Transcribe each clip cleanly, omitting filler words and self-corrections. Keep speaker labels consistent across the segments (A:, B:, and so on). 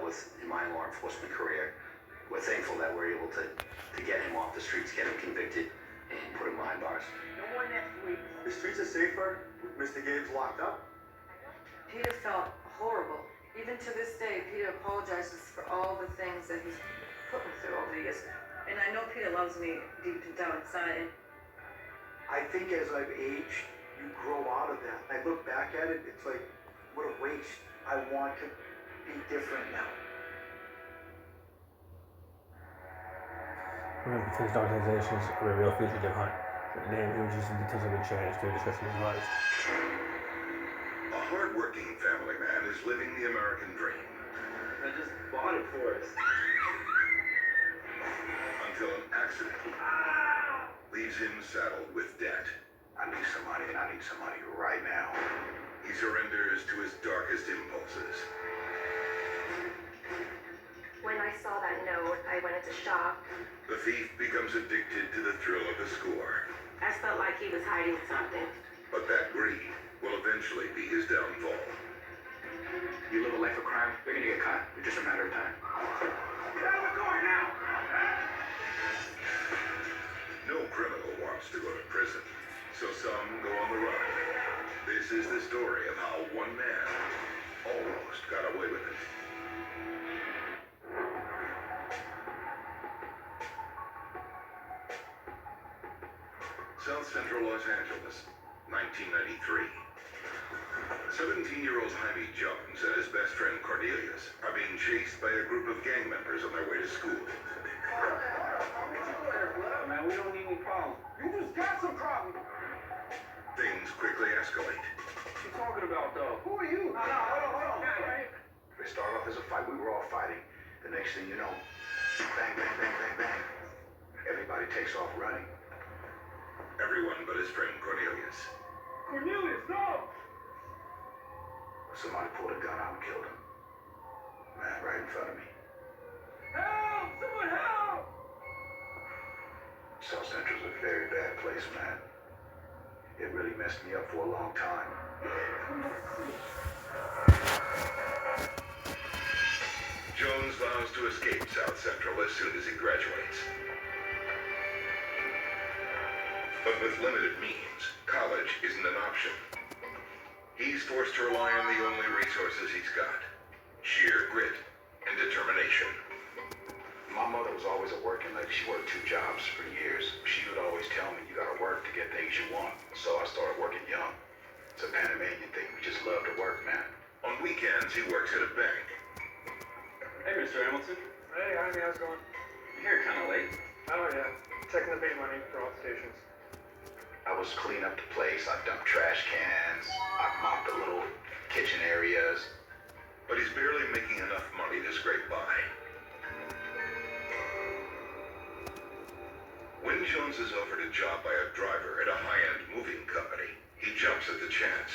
A: with in my law enforcement career. We're thankful that we're able to get him off the streets, get him convicted, and put him behind bars.
B: No more next week.
C: The streets are safer with Mr. Gaines locked up.
D: Peter felt horrible. Even to this day, Peter apologizes for all the things that he's put me through over the years. And I know Peter loves me deep down inside.
C: I think as I've aged, you grow out of that. I look back at it, it's like, what a waste. I want to be different now.
E: One of the things organizations are a real fugitive hunt. The name, images, and details have been changed to a description advised.
F: A hard-working family man is living the American dream.
B: I just bought it for us.
F: Until an accident leaves him saddled with debt.
G: I need some money, and I need some money right now.
F: He surrenders to his darkest impulses.
H: When I saw that note, I went into shock.
F: The thief becomes addicted to the thrill of the score.
H: I felt like he was hiding something.
F: But that greed will eventually be his downfall.
G: You live a life of crime, you're gonna get caught. It's just a matter of time.
F: Get out of the door now! No criminal wants to go to prison, so some go on the run. This is the story of how one man almost got away with it. South Central Los Angeles, 1993. 17-year-old Jaime Jones and his best friend Cornelius are being chased by a group of gang members on their way to school.
B: Man, we don't need any problems. You just got some problems.
F: Things quickly escalate.
B: What you talking about, though? Who are you? Hold on.
G: It started off as a fight. We were all fighting. The next thing you know, bang, bang, bang, bang, bang. Everybody takes off running.
F: Everyone but his friend Cornelius.
B: Cornelius, no!
G: Somebody pulled a gun out and killed him. Man, right in front of me.
B: Help! Someone help!
G: South Central's a very bad place, man. It really messed me up for a long time.
F: Jones vows to escape South Central as soon as he graduates. But with limited means, college isn't an option. He's forced to rely on the only resources he's got: sheer grit and determination.
G: My mother was always a working lady. She worked 2 jobs for years. She would always tell me, you gotta work to get things you want. So I started working young. It's a Panamanian thing. We just love to work, man.
F: On weekends, he works at a bank.
I: Hey, Mr. Hamilton.
C: Hey, Jaime, how's it going?
I: You're here kind of late.
C: Oh, yeah. Checking the pay money for all the stations.
G: I was cleaning up the place. I dumped trash cans. I mopped the little kitchen areas.
F: But he's barely making enough money to scrape by. When Jones is offered a job by a driver at a high-end moving company, he jumps at the chance.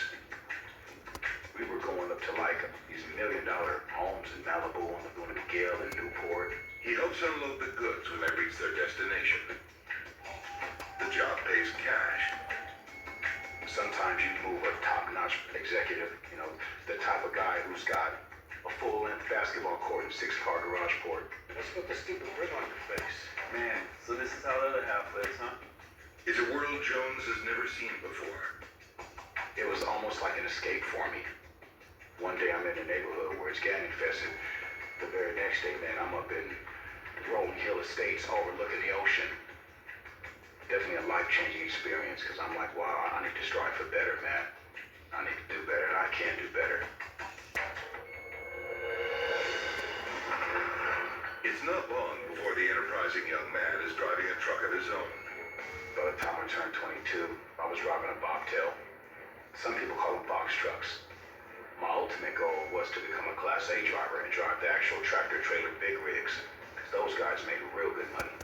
G: We were going up to like these $1 million homes in Malibu, and we're going to McGill and Newport.
F: He helps unload the goods when they reach their destination. The job pays cash.
G: Sometimes you move a top-notch executive, you know, the type of guy who's got a full-length basketball court and 6-car garage port.
C: Let's put the stupid ring on your face.
I: Man, so this is how the other half lives, huh?
F: It's a world Jones has never seen before.
G: It was almost like an escape for me. One day I'm in a neighborhood where it's gang infested. The very next day, man, I'm up in Rolling Hill Estates overlooking the ocean. Definitely a life-changing experience, because I'm like, wow, I need to strive for better, man. I need to do better, and I can do better.
F: It's not long before the enterprising young man is driving a truck of his own.
G: By the time I turned 22, I was driving a bobtail. Some people call them box trucks. My ultimate goal was to become a Class A driver and drive the actual tractor-trailer big rigs, because those guys made real good money.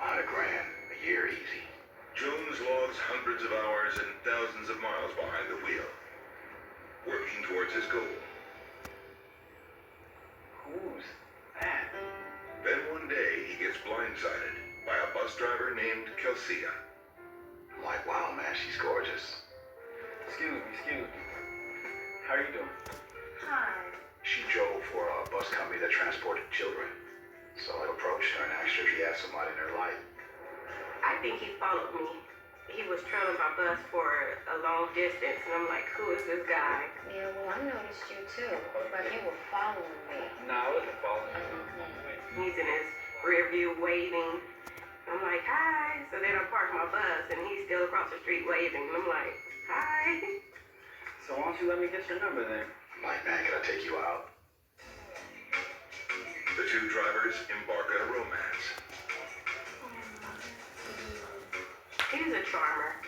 G: 100 grand a year easy.
F: Jones logs hundreds of hours and thousands of miles behind the wheel, working towards his goal.
G: Who's that?
F: Then one day, he gets blindsided by a bus driver named Kelsia.
G: I'm like, wow, man, she's gorgeous.
I: Excuse me. How are you doing?
H: Hi.
G: She drove for a bus company that transported children. So I approached her and asked her if she had somebody in her life.
H: I think he followed me. He was trailing my bus for a long distance, and I'm like, who is this guy?
J: Yeah, well, I noticed you too, but you were following me.
I: No, I wasn't following you.
H: He's in his rear view waving. I'm like, hi. So then I park my bus, and he's still across the street waving. And I'm like, hi.
I: So why don't you let me get your number then?
G: I'm like, man, can I take you out?
F: The two drivers embark on a romance.
H: He was a charmer.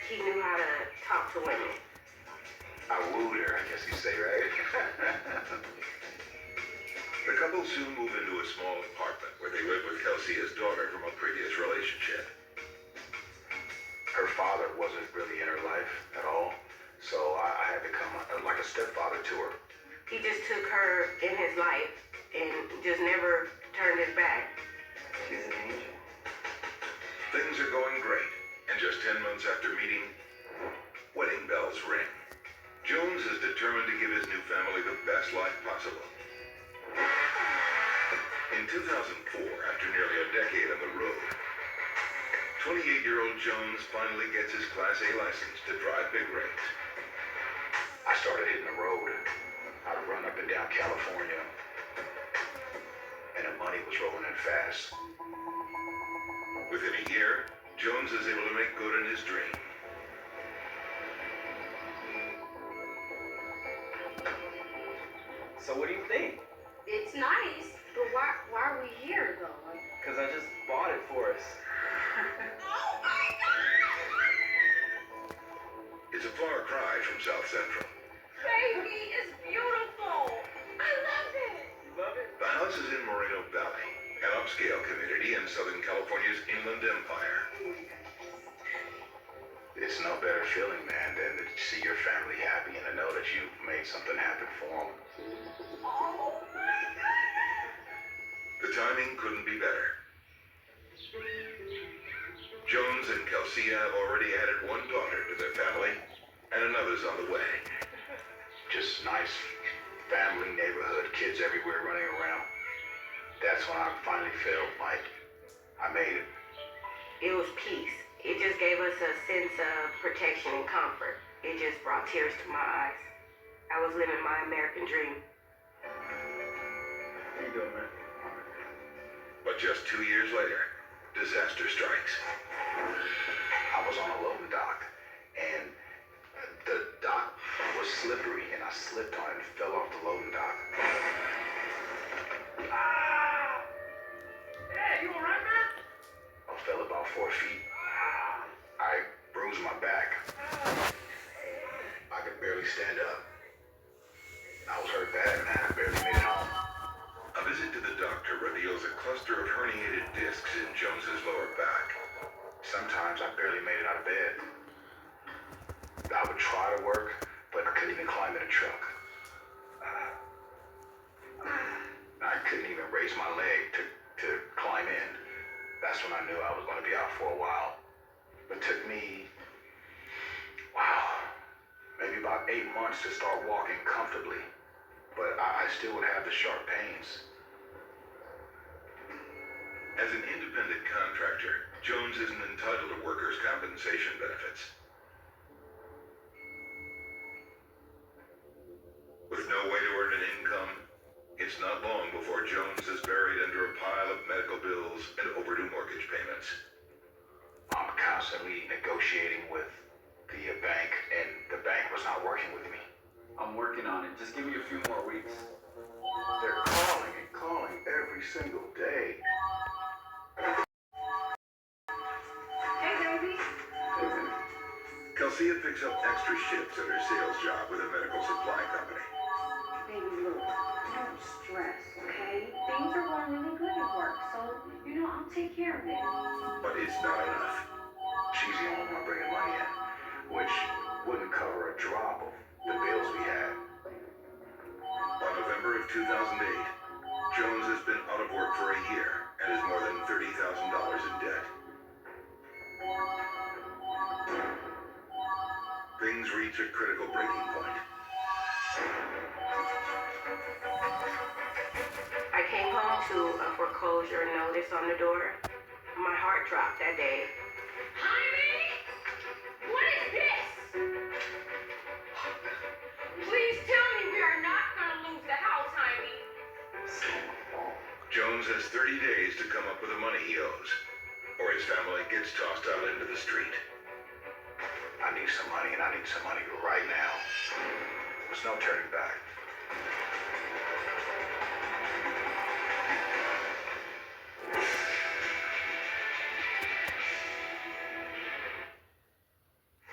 H: He knew how to talk to women.
G: I wooed her, I guess you say, right?
F: The couple soon move into a small apartment where they live with Kelsia's daughter from a previous relationship.
G: Her father wasn't really in her life at all, so I had to come like a stepfather to her.
H: He just took her in his life and just never turned his back.
I: She's an angel.
F: Things are going great, and just 10 months after meeting, wedding bells ring. Jones is determined to give his new family the best life possible. In 2004, after nearly a decade on the road, 28-year-old Jones finally gets his Class A license to drive big rigs.
G: I started hitting the road. I'd run up and down California, and the money was rolling in fast.
F: Within a year, Jones is able to make good on his dream.
I: So what do you think?
J: It's nice, but why are we here though?
I: Because I just bought it for us.
F: It's a far cry from South Central.
J: Baby, it's beautiful. I love it.
I: You love it?
F: The house is in Moreno Valley, an upscale community in Southern California's Inland Empire.
G: It's no better feeling, man, than to see your family happy and to know that you've made something happen for them.
F: The timing couldn't be better. Jones and Kelsia have already added one daughter to their family, and another's on the way.
G: Just nice family, neighborhood, kids everywhere running around. That's when I finally felt like I made it.
H: It was peace. It just gave us a sense of protection and comfort. It just brought tears to my eyes. I was living my American dream.
I: How you doing, man?
F: But just 2 years later, disaster strikes.
G: I was on a loading dock, and the dock was slippery, and I slipped on it and fell off the loading dock.
B: Ah! Hey, you alright, man?
G: I fell about 4 feet. I bruised my back. I could barely stand up. I was hurt bad, man. I barely made it home.
F: A visit to the doctor reveals a cluster of herniated discs in Jones's lower back.
G: Sometimes I barely made it out of bed. I would try to work, but I couldn't even climb in a truck. I couldn't even raise my leg to climb in. That's when I knew I was going to be out for a while. It took me, maybe about 8 months to start walking comfortably. But I still would have the sharp pains.
F: As an independent contractor, Jones isn't entitled to workers' compensation benefits. With no way to earn an income, it's not long before Jones is buried under a pile of medical bills and overdue mortgage payments.
G: I'm constantly negotiating with the bank, and the bank was not working with me.
I: I'm working on it. Just give me a few more weeks.
G: They're calling and calling every single day.
J: Hey, baby.
F: Kelsia picks up extra shifts at her sales job with a medical supply company.
J: Baby, look, don't stress, okay? Things are going really good at work, so, I'll take care of it.
F: But it's not enough.
G: She's the only one bringing money in, which wouldn't cover a drop of the bills we had.
F: By November of 2008, Jones has been out of work for a year and is more than $30,000 in debt. Things reach a critical breaking point.
H: to a foreclosure notice on the door. My heart dropped that day.
J: Jaime? What is this? Please tell me we are not gonna lose the house, Jaime.
F: Jones has 30 days to come up with the money he owes, or his family gets tossed out into the street.
G: I need some money, and I need some money right now. There's no turning back.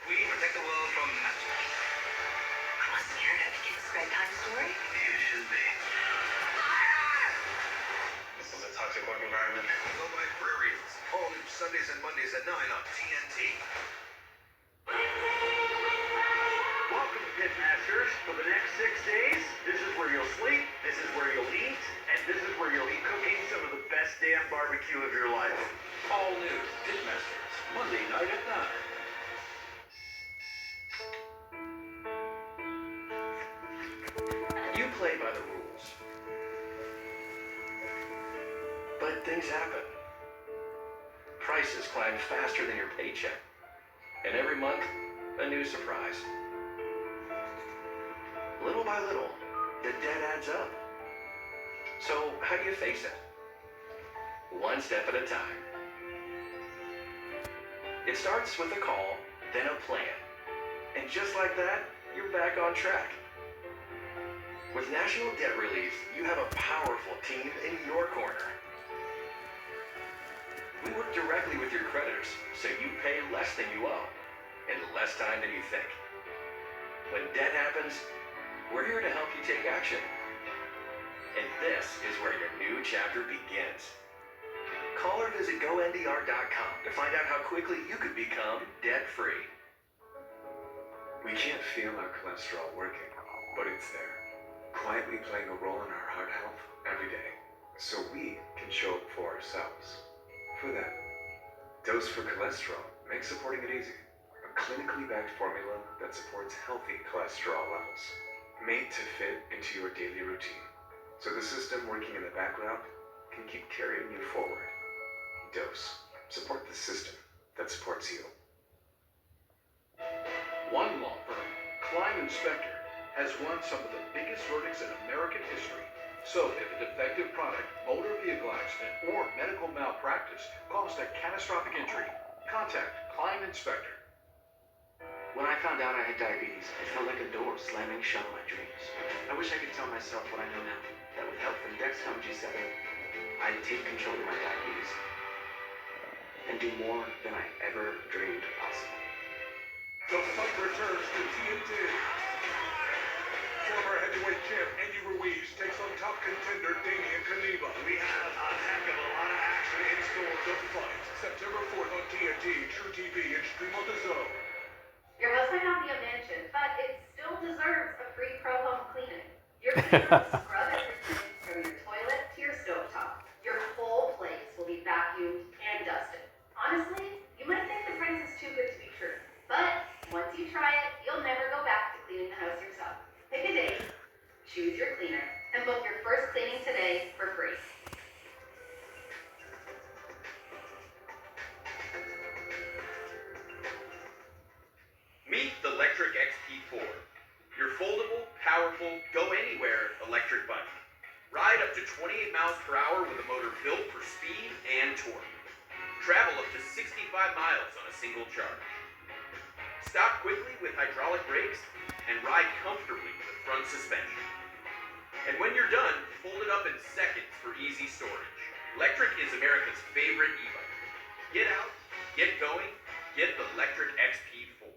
B: We protect the world from magic.
J: I'm scared of kids' bedtime story.
B: You should be. This is a toxic work environment.
F: Go by Prairies. All new Sundays and Mondays at 9 on TNT.
B: Welcome, Pitmasters. For the next 6 days, this is where you'll sleep, this is where you'll eat, and this is where you'll be cooking some of the best damn barbecue of your life. All new Pitmasters, Monday night at 9. You play by the rules. But things happen. Prices climb faster than your paycheck. And every month, a new surprise. Little by little, the debt adds up. So how do you face it? One step at a time. It starts with a call, then a plan. And just like that, you're back on track. With National Debt Relief, you have a powerful team in your corner. We work directly with your creditors, so you pay less than you owe, in less time than you think. When debt happens, we're here to help you take action. And this is where your new chapter begins. Call or visit GoNDR.com to find out how quickly you could become debt-free.
K: We can't feel our cholesterol working, but it's there, quietly playing a role in our heart health every day, so we can show up for ourselves. For that, Dose for Cholesterol makes supporting it easy. A clinically backed formula that supports healthy cholesterol levels, made to fit into your daily routine, so the system working in the background can keep carrying you forward. Dose. Support the system that supports you.
L: One law firm, Klein Inspector, has won some of the biggest verdicts in American history. So if a defective product, motor vehicle accident, or medical malpractice caused a catastrophic injury, contact Klein Inspector.
M: When I found out I had diabetes, it felt like a door slamming shut on my dreams. I wish I could tell myself what I know now, that with help from Dexcom G7, I'd take control of my diabetes and do more than I ever dreamed possible.
L: The fight returns to TNT. Former heavyweight champ Andy Ruiz takes on top contender Damian Kaneba. We have a heck of a lot of action in store. The fight, September 4th on TNT, True TV, and Stream on the Zone.
J: Your house might not be a mansion, but it still deserves a free pro home cleaning. Your cleaner will scrub everything from your toilet to your stovetop. Your whole place will be vacuumed and dusted. Honestly, you might think the price is too good to be true, but once you try it, you'll never go back to cleaning the house yourself. Pick a date, choose your cleaner, and book your first cleaning today for free.
N: Meet the Lectric XP4, your foldable, powerful, go-anywhere electric bike. Ride up to 28 miles per hour with a motor built for speed and torque. Travel up to 65 miles on a single charge. Stop quickly with hydraulic brakes and ride comfortably with front suspension. And when you're done, fold it up in seconds for easy storage. Lectric is America's favorite e-bike. Get out, get going, get the Lectric XP4.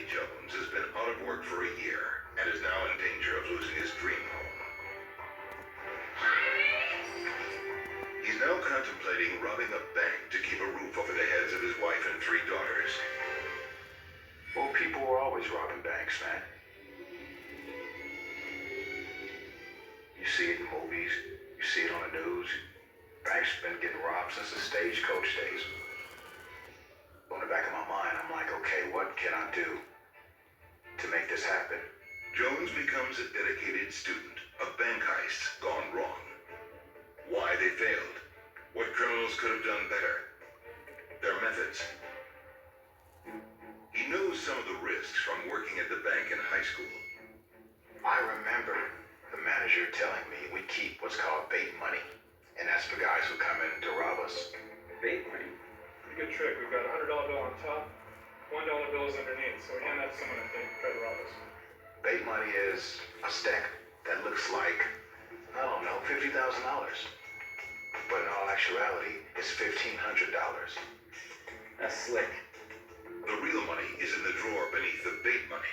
F: Jones has been out of work for a year and is now in danger of losing his dream home. He's now contemplating robbing a bank to keep a roof over the heads of his wife
G: always robbing banks, man. You see it in movies, you see it on the news. Banks been getting robbed since the stagecoach days. On the back of my mind, I'm like, okay, what can I do to make this happen?
F: Jones becomes a dedicated student of bank heists gone wrong. Why they failed, what criminals could have done better, their methods. He knows some of the risks from working at the bank in high school.
G: I remember the manager telling me we keep what's called bait money, and that's for guys who come in to rob us.
O: Bait money? Pretty good trick. We've got a $100 bill on top, $1 bills underneath, so we hand that to someone if they try to rob us.
G: Bait money is a stack that looks like, I don't know, $50,000. But in all actuality, it's $1,500.
I: That's slick.
F: The real money is in the drawer beneath the bait money.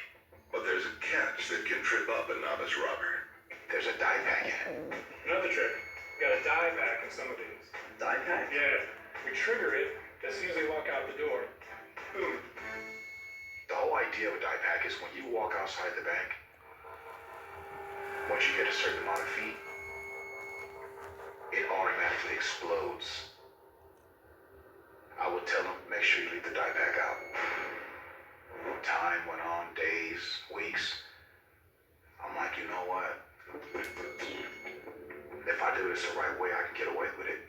F: But there's a catch that can trip up a novice robber.
G: There's a die pack in it.
O: Another trick. We got a die pack in some of these.
I: Die pack?
O: Yeah. We trigger it as soon as they walk out the door. Boom.
G: The whole idea of a die pack is when you walk outside the bank, once you get a certain amount of feet, it automatically explodes. I would tell them, make sure you leave the die pack out. Time went on, days, weeks. I'm like, you know what? If I do this the right way, I can get away with it.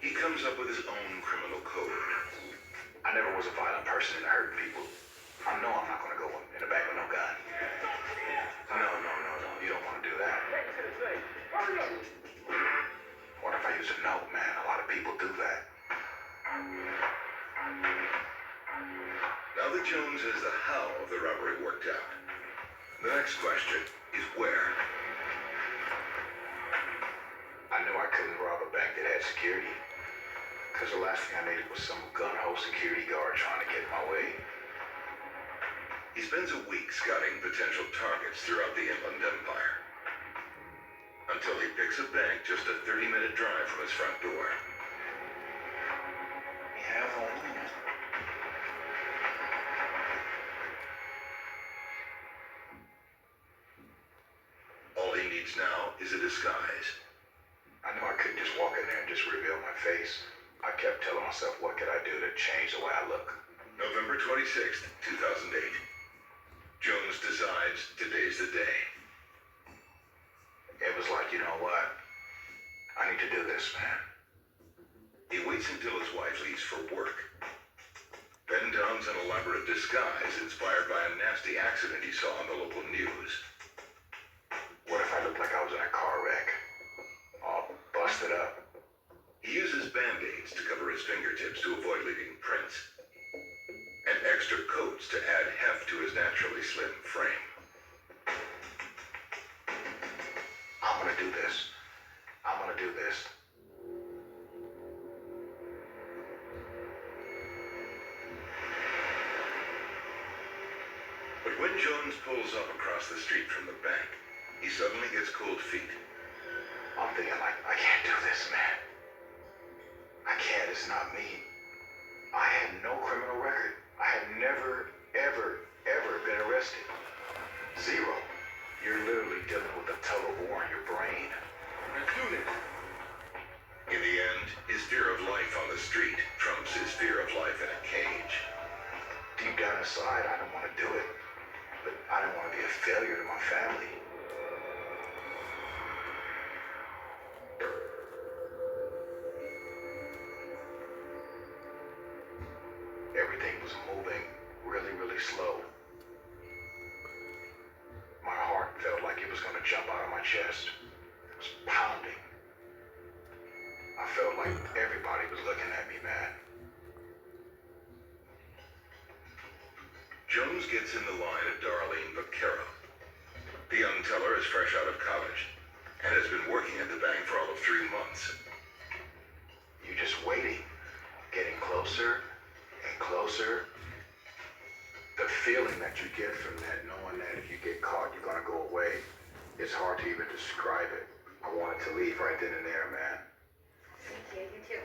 F: He comes up with his own criminal code.
G: I never was a violent person into hurting people. I know I'm not gonna go in the back with no gun. No. You don't wanna do that. What if I use a note, man? A lot of people do that.
F: Now that Jones has the how of the robbery worked out, the next question is where?
G: I knew I couldn't rob a bank that had security, because the last thing I needed was some gun-ho security guard trying to get in my way.
F: He spends a week scouting potential targets throughout the Inland Empire, until he picks a bank just a 30-minute drive from his front door. All he needs now is a disguise.
G: I knew I couldn't just walk in there and just reveal my face. I kept telling myself, what could I do to change the way I look?
F: November 26th, 2008. Jones decides today's the day.
G: It was like, you know what? I need to do this, man.
F: He waits until his wife leaves for work, then dons an elaborate disguise inspired by a nasty accident he saw on the local news.
G: What if I looked like I was in a car wreck? All busted up.
F: He uses band-aids to cover his fingertips to avoid leaving prints, and extra coats to add heft to his naturally slim frame.
G: I'm gonna do this. I'm gonna do this.
F: But when Jones pulls up across the street from the bank, he suddenly gets cold feet.
G: I'm thinking like, I can't do this, man. I can't, it's not me. I had no criminal record. I had never, ever been arrested. Zero. You're literally dealing with a total war in your brain.
F: Let's do this. In the end, his fear of life on the street trumps his fear of life in a cage.
G: Deep down inside, I don't want to do it. But I don't want to be a failure to my family. Everything was moving really slow. My heart felt like it was going to jump out of my chest. It was pounding. I felt like everybody was looking at me, man.
F: Jones gets in the line of Darlene Vaquero. The young teller is fresh out of college and has been working at the bank for all of 3 months.
G: You're just waiting, getting closer and closer. The feeling that you get from that, knowing that if you get caught, you're gonna go away, it's hard to even describe it. I wanted to leave right then and there, man.
J: Thank you, you too.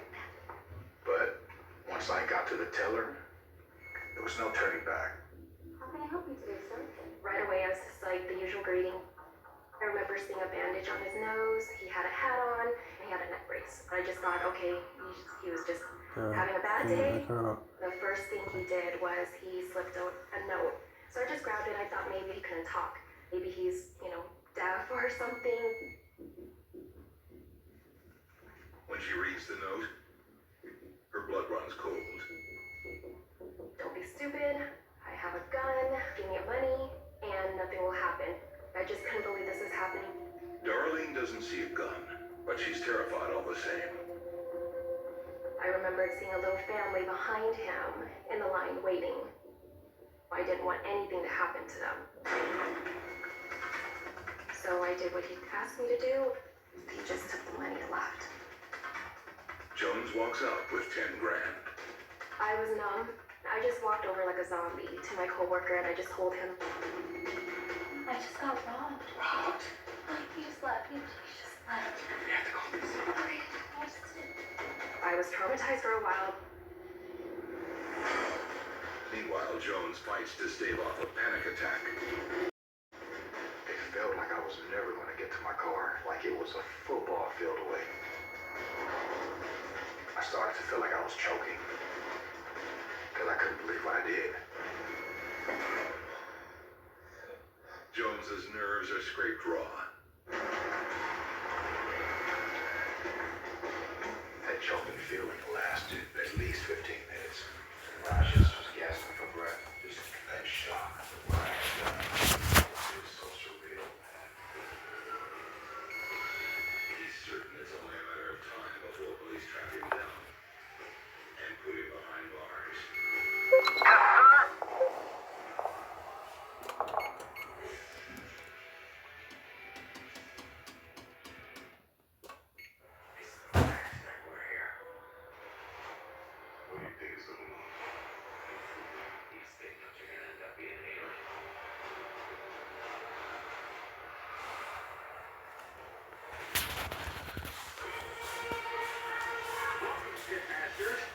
G: But once I got to the teller, there was no turning back.
J: like the usual greeting. I remember seeing a bandage on his nose, he had a hat on, and he had a neck brace. I just thought, okay, he was just having a bad day. The first thing he did was he slipped out a note. So I just grabbed it. I thought maybe he couldn't talk. Maybe he's, deaf or something.
F: When she reads the note, her blood runs cold.
J: Don't be stupid. I have a gun. Give me your money, and nothing will happen. I just couldn't believe this is happening.
F: Darlene doesn't see a gun, but she's terrified all the same.
J: I remembered seeing a little family behind him in the line waiting. I didn't want anything to happen to them. So I did what he asked me to do. He just took the money and left.
F: Jones walks out with 10 grand.
J: I was numb. I just walked over like a zombie to my coworker and I just told him, I just got robbed.
F: Robbed?
J: He just left. He just left.
F: We have to call this.
J: Okay. I was traumatized for a while.
F: Meanwhile, Jones fights to stave off a panic attack.
G: It felt like I was never going to get to my car, like it was a football field away. I started to feel like I was choking, because I couldn't believe what I did.
F: Jones's nerves are scraped raw.
G: That choking feeling lasted at least 15 minutes. I just was gasping for breath. Just that shock of what I had done. It was so surreal, man.
F: He's certain it's only a matter of time before police track him down and put him behind bars.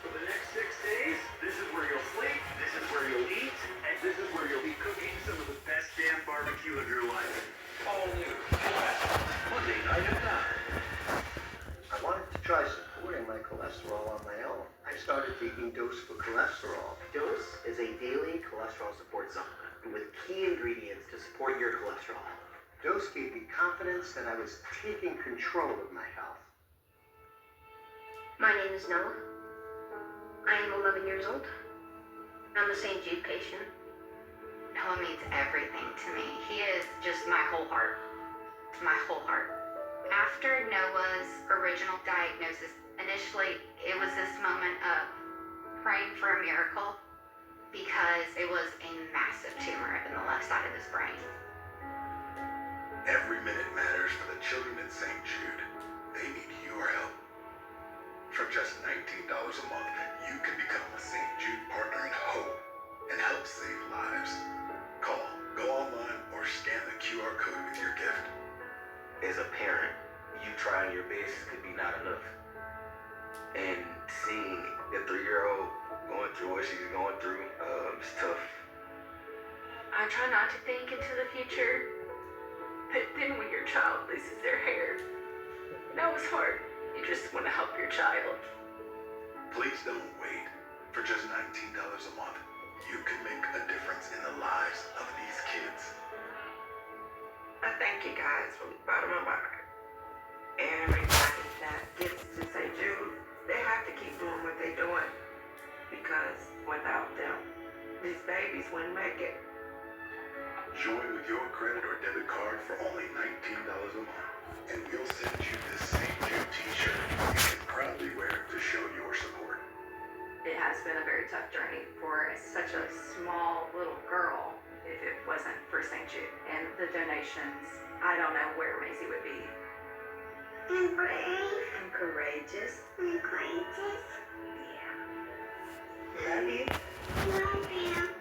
B: For the next 6 days, this is where you'll sleep, this is where you'll eat, and this is where you'll be cooking some of the best damn barbecue of your life. All new, West, Monday night at 9.
P: I wanted to try supporting my cholesterol on my own. I started taking Dose for cholesterol. Dose is a daily cholesterol support supplement with key ingredients to support your cholesterol health. Dose gave me confidence that I was taking control of my health.
H: My name is Noah. I am 11 years old. I'm a St. Jude patient.
Q: Noah means everything to me. He is just my whole heart. My whole heart. After Noah's original diagnosis, initially it was this moment of praying for a miracle because it was a massive tumor in the left side of his brain.
F: Every minute matters for the children at St. Jude. They need your help. For just $19 a month, you can become a St. Jude Partner in Hope and help save lives. Call, go online, or scan the QR code with your gift.
M: As a parent, you trying your best could be not enough. And seeing a 3-year-old going through what she's going through, it's tough.
H: I try not to think into the future, but then when your child loses their hair, that was hard. You just want to help your child.
F: Please don't wait. For just $19 a month, you can make a difference in the lives of these kids.
H: I thank you guys from the bottom of my heart. Everybody that gets to St. Jude, they have to keep doing what they're doing. Because without them, these babies wouldn't make it.
F: Join with your credit or debit card for only $19 a month, and we'll send you this St. Jude t-shirt you can proudly wear to show your support.
D: It has been a very tough journey for such a small little girl if it wasn't for St. Jude. And the donations, I don't know where Maisie would be.
H: I'm brave. I'm courageous. I'm courageous. Yeah. Love you. Love you.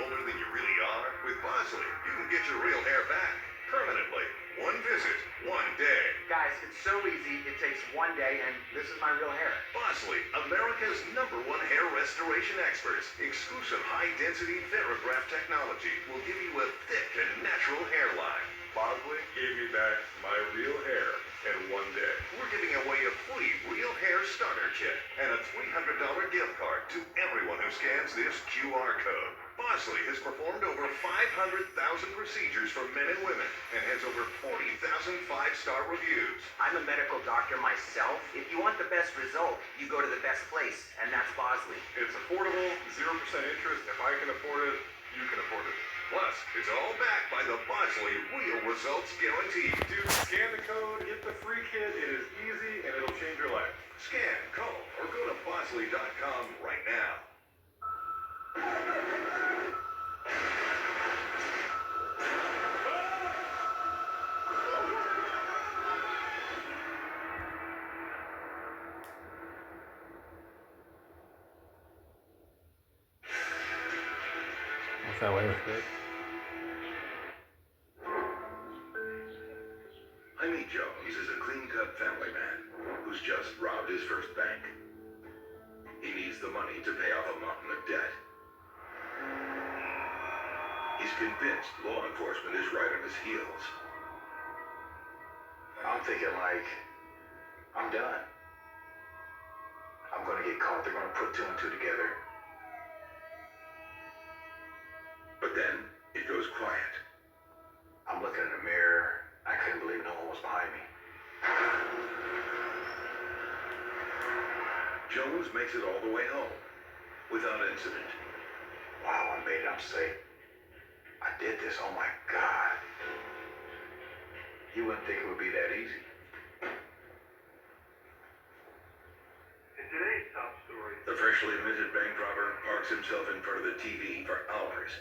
F: older than you really are? With Bosley, you can get your real hair back permanently. One visit, one day.
M: Guys, it's so easy. It takes one day, and this is my real hair.
F: Bosley, America's #1 hair restoration experts. Exclusive high-density Therograph technology will give you a thick and natural hairline. Bosley gave me back my real hair in one day. We're giving away a free real hair starter kit and a $300 gift card to everyone who scans this QR code. Bosley has performed over 500,000 procedures for men and women and has over 40,000 5-star reviews.
M: I'm a medical doctor myself. If you want the best result, you go to the best place, and that's Bosley.
F: It's affordable, 0% interest. If I can afford it, you can afford it. Plus, it's all backed by the Bosley Real Results Guarantee.
L: Dude, scan the code, get the free kit. It is easy and it'll change your life.
F: Scan, call, or go to Bosley.com right now.
E: What's that way? Good.
F: Jaime Jones is a clean-cut family man who's just robbed his first bank. He needs the money to pay off a mountain of debt. He's convinced law enforcement is right on his heels.
G: I'm thinking like, I'm done. I'm gonna get caught. They're gonna put two and two together.
F: But then, it goes quiet.
G: I'm looking in the mirror. I couldn't believe no one was behind me.
F: Jones makes it all the way home, without incident.
G: Wow, I made it. I'm safe. I did this. Oh my God. You wouldn't think it would be that easy.
F: In today's top story, the freshly admitted bank robber parks himself in front of the TV for hours,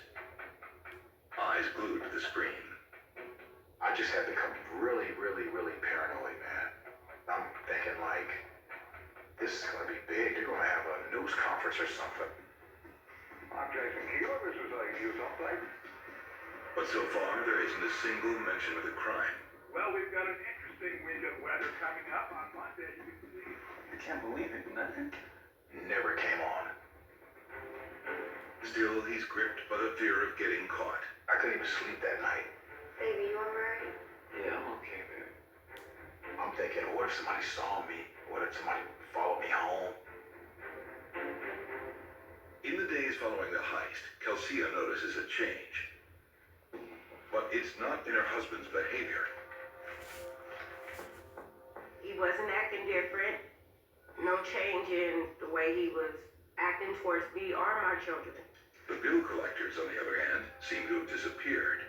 F: eyes glued to the screen.
G: I just have become really, really, really paranoid, man. I'm thinking like, this is gonna be big. They're gonna have a news conference or something.
F: I'm Jason Keeler. This is a news update. But so far, there isn't a single mention of the crime.
L: Well, we've got an interesting wind of weather coming up on Monday. You can see.
M: I can't believe it. Nothing.
G: Never came on.
F: Still, he's gripped by the fear of getting caught.
G: I couldn't even sleep that night.
Q: Baby, you alright?
M: Yeah, I'm okay, babe.
G: I'm thinking, what if somebody saw me? What if somebody followed me home?
F: In the days following the heist, Kelsia notices a change. But it's not in her husband's behavior.
H: He wasn't acting different. No change in the way he was acting towards me or my children.
F: The bill collectors, on the other hand, seem to have disappeared.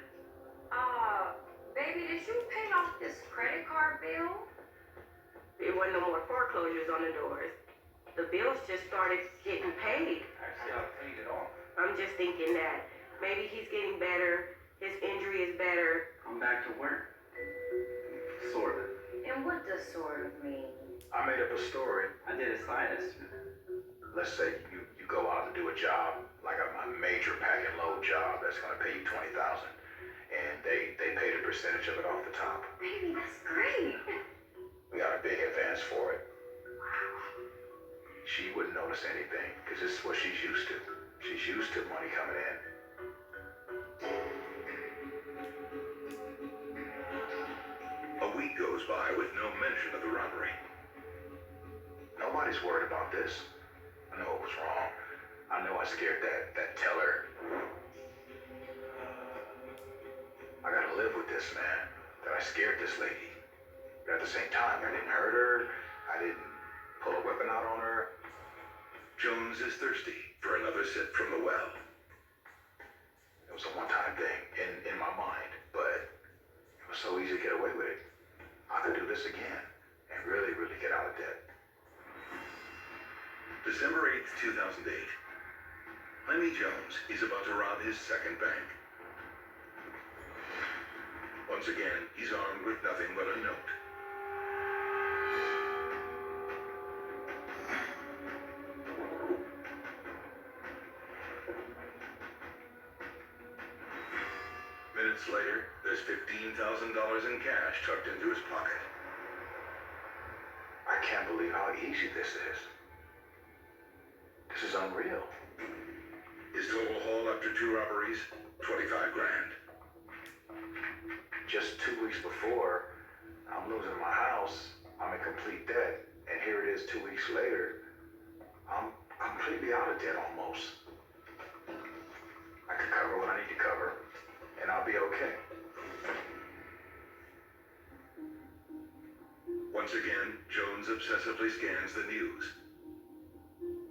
D: Baby, did you pay off this credit card bill?
H: There wasn't no more foreclosures on the doors. The bills just started getting paid.
M: Actually, I paid it off.
H: I'm just thinking that maybe he's getting better, his injury is better.
M: I'm back to work. Sort of.
D: And what does sort of mean?
G: I made up a story.
M: I did a side estimate.
G: Let's say you go out and do a job, like a major pack and load job that's gonna pay you $20,000. And they paid a percentage of it off the top.
D: Baby, that's great.
G: We got a big advance for it. She wouldn't notice anything, because this is what she's used to. She's used to money coming in.
F: A week goes by with no mention of the robbery.
G: Nobody's worried about this. I know it was wrong. I know I scared that teller. I gotta live with this, man. That I scared this lady. But at the same time, I didn't hurt her. I didn't pull a weapon out on her.
F: Jones is thirsty for another sip from the well.
G: It was a one-time thing in my mind, but it was so easy to get away with it. I could do this again and really, really get out of debt.
F: December 8th, 2008. Jaime Jones is about to rob his second bank. Once again, he's armed with nothing but a note. minutes later, there's $15,000 in cash tucked into his pocket.
G: I can't believe how easy this is. This is unreal.
F: His total haul after 2 robberies, 25 grand.
G: Just 2 weeks before, I'm losing my house, I'm in complete debt, and here it is 2 weeks later, I'm completely out of debt almost. I can cover what I need to cover, and I'll be okay.
F: Once again, Jones obsessively scans the news,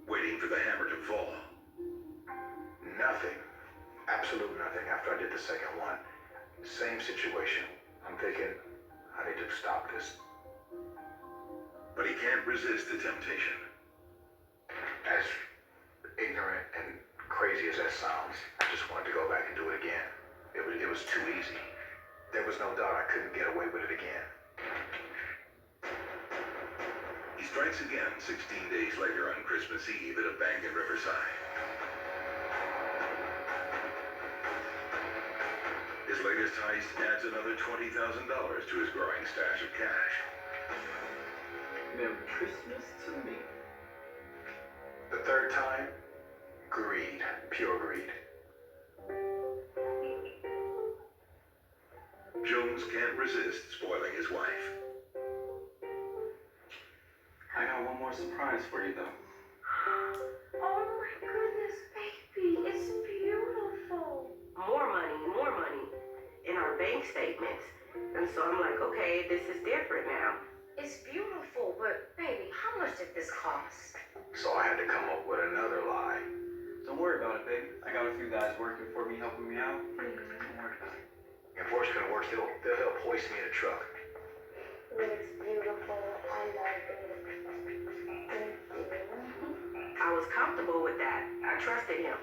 F: waiting for the hammer to fall.
G: Nothing. Absolute nothing after I did the second one. Same situation. I'm thinking, I need to stop this.
F: But he can't resist the temptation.
G: As ignorant and crazy as that sounds, I just wanted to go back and do it again. It was too easy. There was no doubt I couldn't get away with it again.
F: He strikes again 16 days later on Christmas Eve at a bank in Riverside. His latest heist adds another $20,000 to his growing stash of cash.
M: Merry Christmas to me.
G: The third time, greed, pure greed.
F: Jones can't resist spoiling his wife.
M: I got one more surprise for you, though.
H: Oh my goodness, baby, it's beautiful. More money in our bank statements. And so I'm like, okay, this is different now.
D: It's beautiful, but baby, how much did this cost?
G: So I had to come up with another lie.
M: Don't worry about it, baby. I got a few guys working for me, helping me out. Don't worry about it.
G: If worse can worse, they'll help hoist me in a truck.
J: It's beautiful. I love it. Thank you.
H: I was comfortable with that. I trusted him.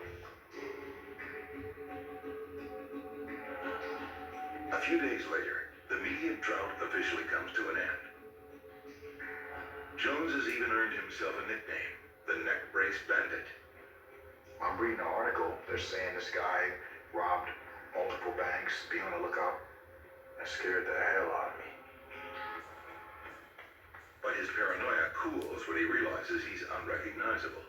F: A few days later, the media drought officially comes to an end. Jones has even earned himself a nickname, the Neck Brace Bandit.
G: I'm reading an article. They're saying this guy robbed multiple banks. Be on the lookout. That scared the hell out of me.
F: But his paranoia cools when he realizes he's unrecognizable.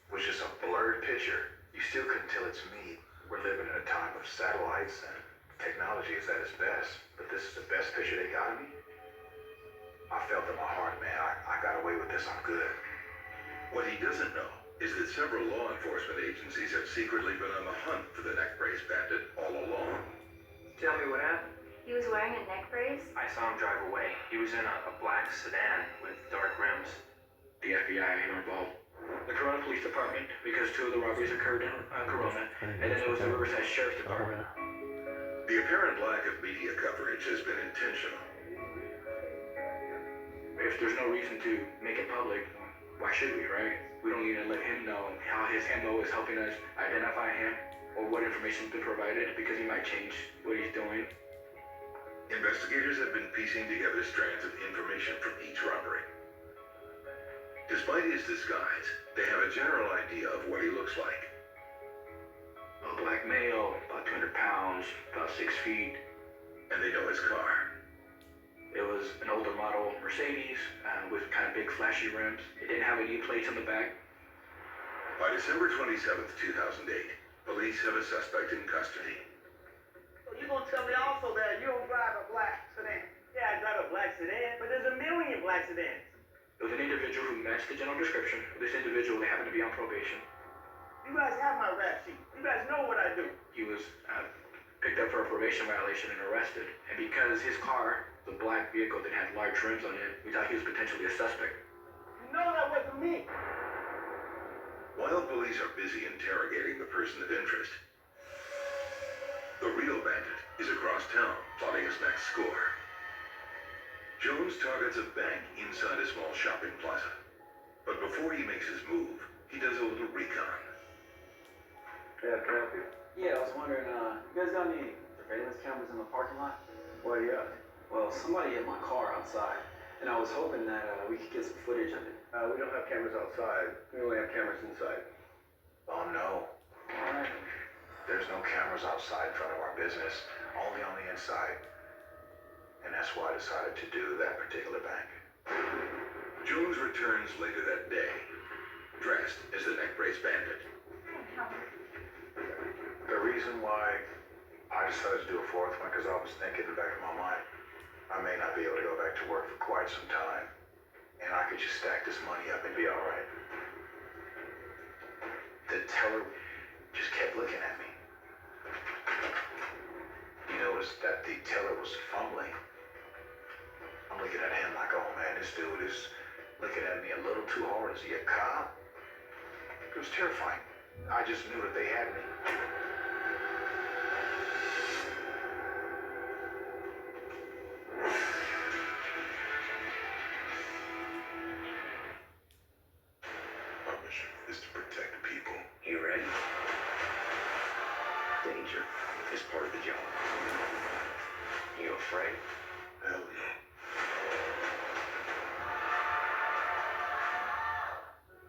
G: It was just a blurred picture. You still couldn't tell it's me. We're living in a time of satellites and technology is at its best. But this is the best picture they got of me. I felt in my heart, man, I got away with this. I'm good.
F: What he doesn't know is that several law enforcement agencies have secretly been on the hunt for the Neck Brace Bandit all along.
M: Tell me what happened.
D: He was wearing a neck brace?
M: I saw him drive away. He was in a black sedan with dark rims. The FBI ain't involved. The Corona Police Department, because 2 of the robberies occurred in Corona, and then there was the Riverside Sheriff's Department.
F: The apparent lack of media coverage has been intentional.
M: If there's no reason to make it public, why should we, right? We don't need to let him know how his MO is helping us identify him or what information's been provided because he might change what he's doing.
F: Investigators have been piecing together strands of information from each robbery. Despite his disguise, they have a general idea of what he looks like.
M: A black male, about 200 pounds, about 6 feet.
F: And they know his car.
M: It was an older model Mercedes with kind of big flashy rims. It didn't have any plates on the back.
F: By December 27th, 2008, police have a suspect in custody.
R: So you gonna tell me also that you don't drive a black sedan? Yeah, I drive a black sedan, but there's a million black sedans.
M: It was an individual who matched the general description. This individual, they happened to be on probation.
R: You guys have my rap sheet. You guys know what I do.
M: He was picked up for a probation violation and arrested. And because his car, the black vehicle that had large rims on it, we thought he was potentially a suspect.
R: You know that wasn't me.
F: While police are busy interrogating the person of interest, the real bandit is across town, plotting his next score. Jones targets a bank inside a small shopping plaza. But before he makes his move, he does a little recon.
M: Yeah, can I help you? Yeah, I was wondering, you guys got any surveillance cameras in the parking lot?
P: Why, yeah.
M: Well, somebody hit my car outside, and I was hoping that we could get some footage of it.
P: We don't have cameras outside. We only have cameras inside.
G: Oh no.
M: Alright.
G: There's no cameras outside in front of our business, only on the inside. And that's why I decided to do that particular bank.
F: Jones returns later that day, dressed as the neck brace bandit.
G: The reason why I decided to do a fourth one, because I was thinking in the back of my mind, I may not be able to go back to work for quite some time. And I could just stack this money up and be all right. The teller just kept looking at me. You notice that the teller was fumbling. I'm looking at him like, oh man, this dude is looking at me a little too hard. Is he a cop? It was terrifying. I just knew that they had me.
F: Our mission is to protect people.
B: You ready? Danger is part of the job. You afraid?
F: Hell yeah.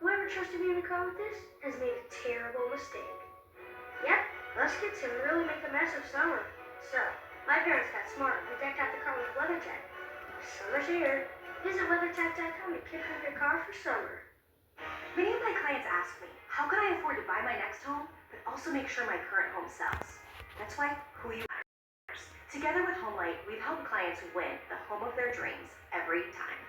S: Whoever trusted me in a car with this has made a terrible mistake. Yep, us kids can really make a mess of summer. So, my parents got smart and decked out the car with WeatherTech. Summer's here. Visit WeatherTech.com to kick-off your car for summer.
T: Many of my clients ask me, how can I afford to buy my next home, but also make sure my current home sells? That's why Who You Are matters. Together with HomeLight, we've helped clients win the home of their dreams every time.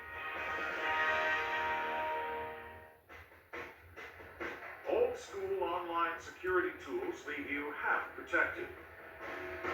L: Old school online security tools leave you half protected.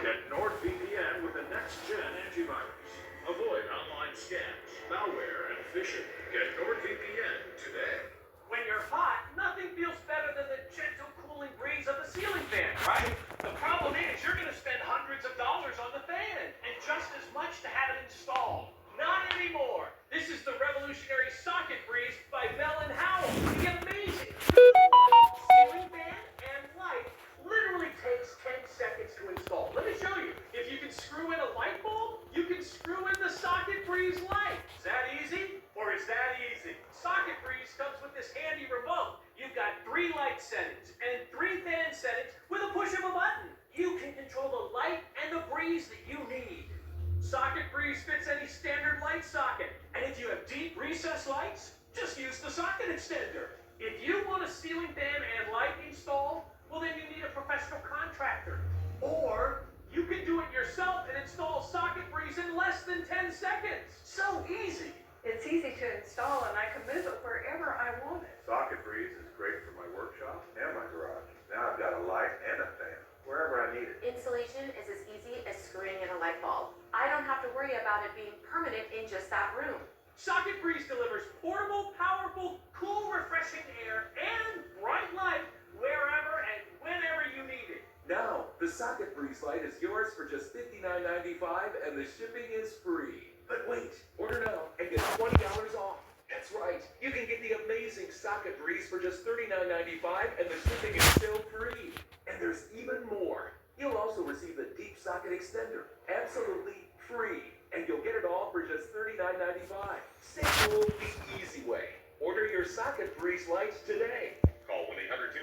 L: Get NordVPN with the next-gen antivirus. Avoid online scams, malware, and phishing. Get NordVPN today.
R: When you're hot, nothing feels better than the gentle cooling breeze of the ceiling fan, right? The problem is you're going to spend hundreds of dollars on the fan and just as much to have it installed. Not anymore. This is the revolutionary Socket Breeze by Bell & Howell. The amazing ceiling fan and light literally takes 10 seconds to install. Let me show you. If you can screw in a light bulb, you can screw in the Socket Breeze light. Is that easy? Or is that easy? Socket Breeze comes with this handy remote. You've got 3 light settings and 3 fan settings with a push of a button. You can control the light and the breeze that you need. Socket Breeze fits any standard light socket. And if you have deep recessed lights, just use the socket extender. If you want a ceiling fan and light installed, well then you need a professional contractor. Or you can do it yourself and install Socket Breeze in less than 10 seconds. So easy.
D: It's easy to install and I can move it wherever I want it.
F: Socket Breeze is great for my workshop and my garage. Now I've got a light and a fan, wherever I need it.
T: Installation is as easy as screwing in a light bulb. I don't have to worry about it being permanent in just that room.
R: Socket Breeze delivers portable, powerful, cool, refreshing air and bright light wherever and whenever you need it.
U: Now, the Socket Breeze light is yours for just $59.95 and the shipping is free. But wait, order now and get $20 off. That's right, you can get the amazing Socket Breeze for just $39.95 and the shipping is still free. And there's even more. You'll also receive the Deep Socket Extender, absolutely free. And you'll get it all for just $39.95. Stay cool the easy way. Order your Socket Breeze lights today.
V: Call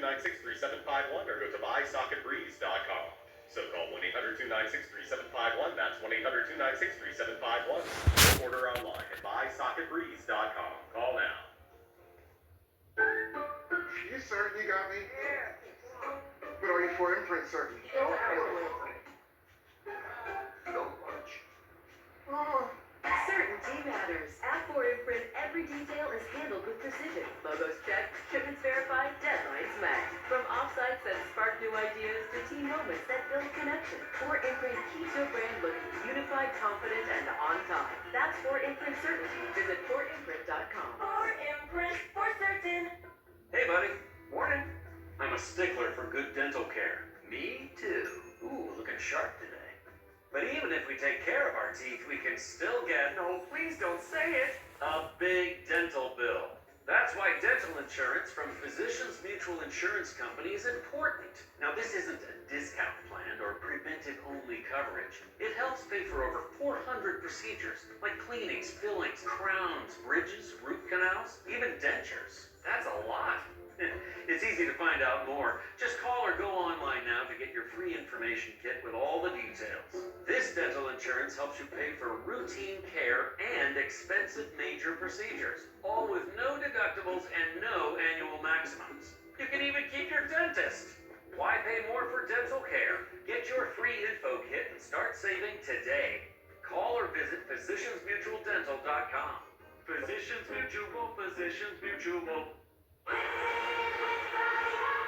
V: 1-800-296-3751 or go to buysocketbreeze.com. So call 1-800-296-3751. That's 1-800-296-3751. Or order online at buysocketbreeze.com. Call now.
F: You certain you got me? Yeah. But are you for imprint certain?
S: No, I don't want
F: No lunch.
T: Oh, certainty matters. At 4imprint, every detail is handled with precision. Logos checked, shipments verified, deadlines met. From offsites that spark new ideas to team moments that build connection, 4imprint keeps your brand looking unified, confident, and on time. That's 4imprint certainty. Visit 4imprint.com.
D: 4imprint for certain.
B: Hey, buddy. Morning. I'm a stickler for good dental care. Me too. Ooh, looking sharp today. But even if we take care of our teeth, we can still get, no, please don't say it, a big dental bill. That's why dental insurance from Physicians Mutual Insurance Company is important. Now, this isn't a discount plan or preventive-only coverage. It helps pay for over 400 procedures, like cleanings, fillings, crowns, bridges, root canals, even dentures. That's a lot.
R: It's easy to find out more. Just call or go online now to get your free information kit with all the details. This dental insurance helps you pay for routine care and expensive major procedures, all with no deductibles and no annual maximums. You can even keep your dentist. Why pay more for dental care? Get your free info kit and start saving today. Call or visit physiciansmutualdental.com. Physicians Mutual, Physicians Mutual.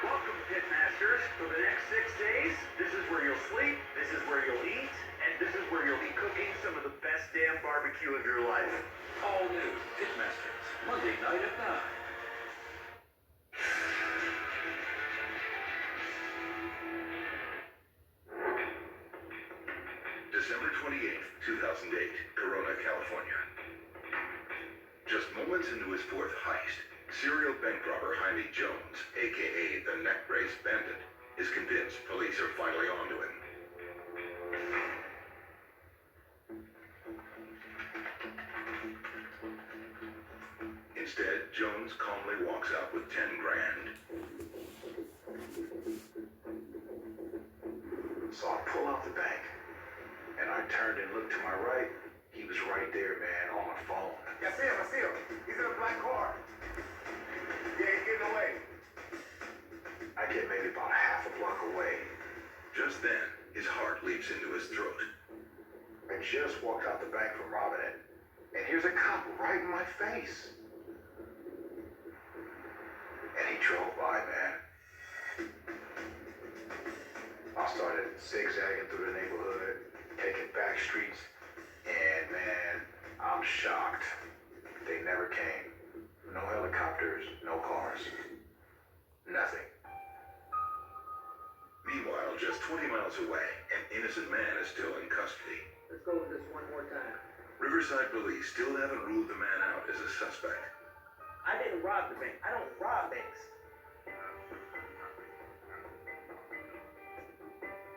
R: Welcome, Pitmasters. For the next 6 days, this is where you'll sleep, this is where you'll eat, and this is where you'll be cooking some of the best damn barbecue of your life. All new Pitmasters, Monday night at 9.
F: December 28th, 2008, Corona, California. Just moments into his fourth heist, serial bank robber Jaime Jones, aka the Neck Brace Bandit, is convinced police are finally onto him. Instead, Jones calmly walks out with 10 grand.
G: So I pull out the bank, and I turned and looked to my right. He was right there, man, on the phone.
F: I see him. He's in a black car. Yeah, he's getting away.
G: I get maybe about half a block away.
F: Just then, his heart leaps into his throat.
G: I just walked out the bank from robbing it, and here's a cop right in my face. And he drove by, man. I started zigzagging through the neighborhood, taking back streets, and man, I'm shocked. They never came. No helicopters, no cars. Nothing.
F: Meanwhile, just 20 miles away, an innocent man is still in custody.
A: Let's go with this one more time.
F: Riverside police still haven't ruled the man out as a suspect.
A: I didn't rob the bank. I don't rob banks.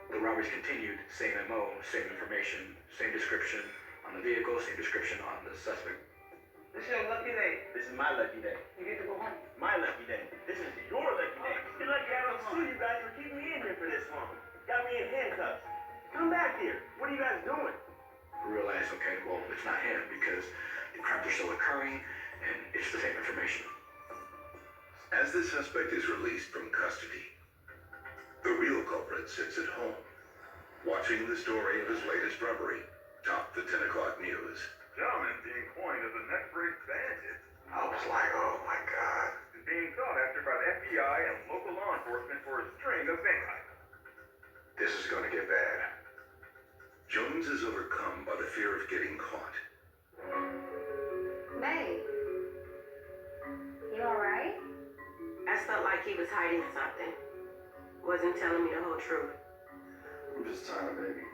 M: The robberies continued, same MO, same information, same description on the vehicle, same description on the suspect.
A: This is your lucky day. This is my lucky day. You get to go home. My lucky day. This is your lucky day. You're lucky I don't sue you guys for keeping me in here for this long. Got me in handcuffs. Come back here. What are you guys doing?
M: Realize, okay, well, it's not him because the crimes are still occurring and it's the same information.
F: As the suspect is released from custody, the real culprit sits at home, watching the story of his latest robbery top the 10 o'clock news.
C: Gentleman being coined as a Neck Brace Bandit
G: I was like, oh my God.
C: is being sought after by the FBI and local law enforcement for a string of bank heists.
G: This is gonna get bad.
F: Jones is overcome by the fear of getting caught.
Q: Babe, you alright?
H: I felt like he was hiding something. Wasn't telling me the whole truth.
F: I'm just tired, baby.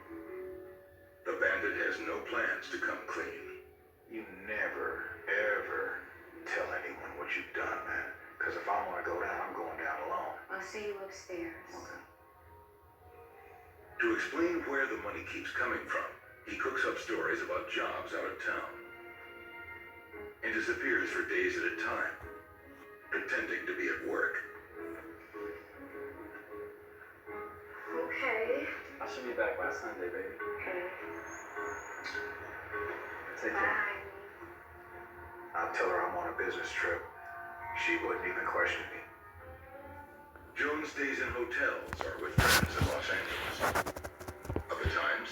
F: The bandit has no plans to come clean.
G: You never, ever tell anyone what you've done, man. Because if I want to go down, I'm going down alone.
Q: I'll see you upstairs.
G: Okay.
F: To explain where the money keeps coming from, he cooks up stories about jobs out of town and disappears for days at a time, pretending to be at work.
A: Okay.
I: I should be back by Sunday, baby.
A: Okay.
I: Take care.
G: I'll tell her I'm on a business trip. She wouldn't even question me.
F: Jones stays in hotels or with friends in Los Angeles. Other times,